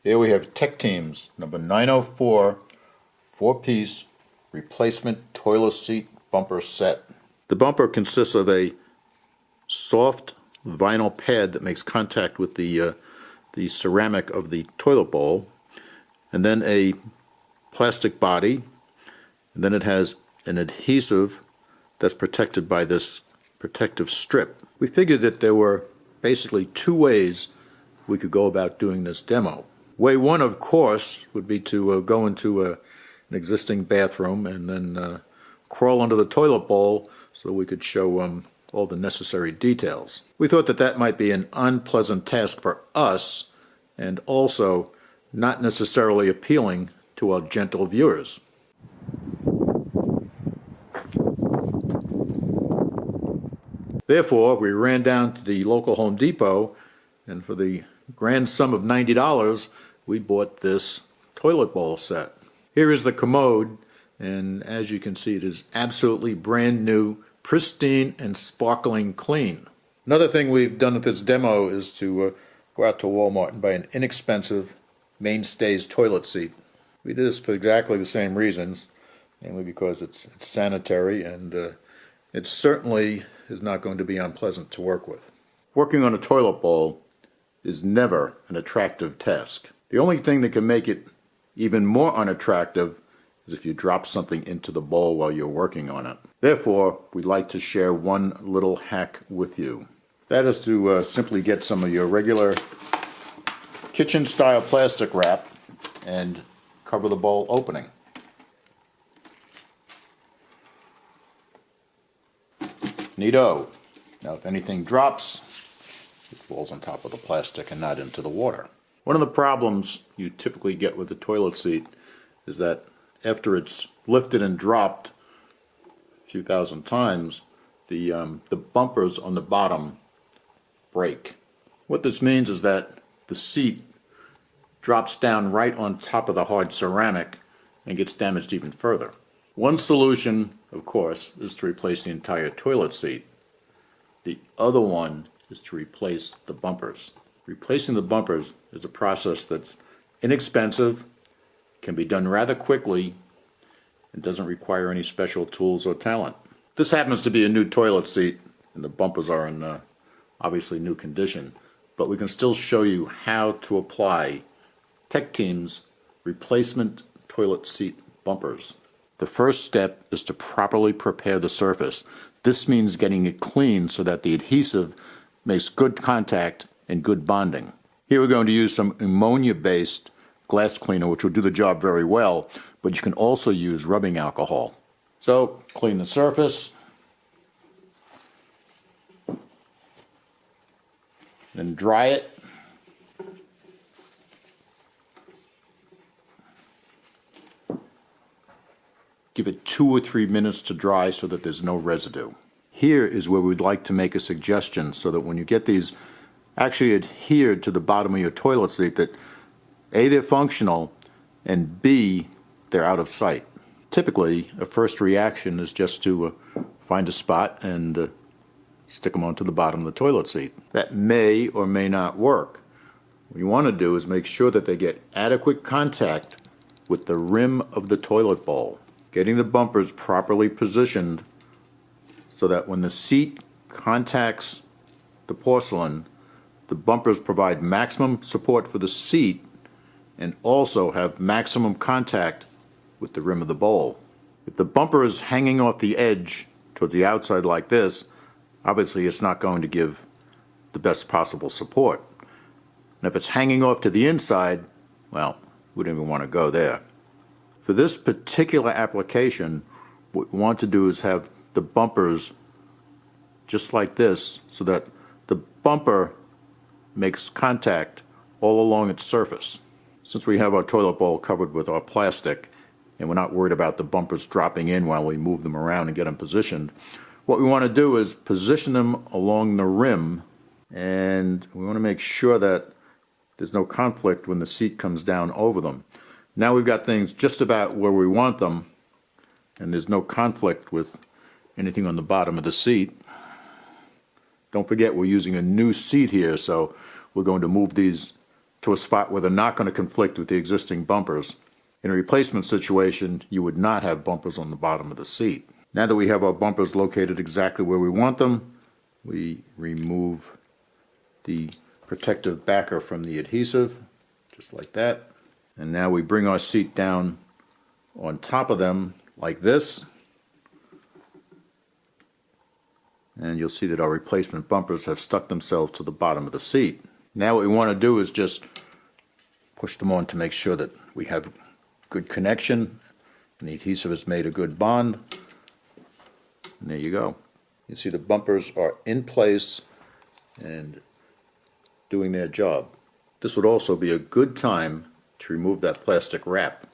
Here we have Tech Teams number 904 4-piece replacement toilet seat bumper set. The bumper consists of a soft vinyl pad that makes contact with the ceramic of the toilet bowl, and then a plastic body, and then it has an adhesive that's protected by this protective strip. We figured that there were basically two ways we could go about doing this demo. Way one, of course, would be to go into an existing bathroom and then crawl under the toilet bowl so we could show all the necessary details. We thought that that might be an unpleasant task for us and also not necessarily appealing to our gentle viewers. Therefore, we ran down to the local Home Depot, and for the grand sum of $90, we bought this toilet bowl set. Here is the commode, and as you can see, it is absolutely brand new, pristine, and sparkling clean. Another thing we've done with this demo is to go out to Walmart and buy an inexpensive Mainstays toilet seat. We did this for exactly the same reasons, mainly because it's sanitary and it certainly is not going to be unpleasant to work with. Working on a toilet bowl is never an attractive task. The only thing that can make it even more unattractive is if you drop something into the bowl while you're working on it. Therefore, we'd like to share one little hack with you. That is to simply get some of your regular kitchen-style plastic wrap and cover the bowl opening. Neato. Now if anything drops, it falls on top of the plastic and not into the water. One of the problems you typically get with the toilet seat is that after it's lifted and dropped a few thousand times, the bumpers on the bottom break. What this means is that the seat drops down right on top of the hard ceramic and gets damaged even further. One solution, of course, is to replace the entire toilet seat. The other one is to replace the bumpers. Replacing the bumpers is a process that's inexpensive, can be done rather quickly, and doesn't require any special tools or talent. This happens to be a new toilet seat, and the bumpers are in obviously new condition, but we can still show you how to apply Tech Team's replacement toilet seat bumpers. The first step is to properly prepare the surface. This means getting it clean so that the adhesive makes good contact and good bonding. Here we're going to use some ammonia-based glass cleaner, which will do the job very well, but you can also use rubbing alcohol. So, clean the surface, then dry it. Give it 2 or 3 minutes to dry so that there's no residue. Here is where we'd like to make a suggestion so that when you get these actually adhered to the bottom of your toilet seat, that A, they're functional, and B, they're out of sight. Typically, a first reaction is just to find a spot and stick them onto the bottom of the toilet seat. That may or may not work. What you want to do is make sure that they get adequate contact with the rim of the toilet bowl. Getting the bumpers properly positioned so that when the seat contacts the porcelain, the bumpers provide maximum support for the seat and also have maximum contact with the rim of the bowl. If the bumper is hanging off the edge towards the outside like this, obviously it's not going to give the best possible support. And if it's hanging off to the inside, well, we don't even want to go there. For this particular application, what we want to do is have the bumpers just like this so that the bumper makes contact all along its surface. Since we have our toilet bowl covered with our plastic and we're not worried about the bumpers dropping in while we move them around and get them positioned, what we want to do is position them along the rim, and we want to make sure that there's no conflict when the seat comes down over them. Now we've got things just about where we want them, and there's no conflict with anything on the bottom of the seat. Don't forget we're using a new seat here, so we're going to move these to a spot where they're not going to conflict with the existing bumpers. In a replacement situation, you would not have bumpers on the bottom of the seat. Now that we have our bumpers located exactly where we want them, we remove the protective backer from the adhesive, just like that. And now we bring our seat down on top of them like this. And you'll see that our replacement bumpers have stuck themselves to the bottom of the seat. Now what we want to do is just push them on to make sure that we have good connection and the adhesive has made a good bond. And there you go. You see the bumpers are in place and doing their job. This would also be a good time to remove that plastic wrap.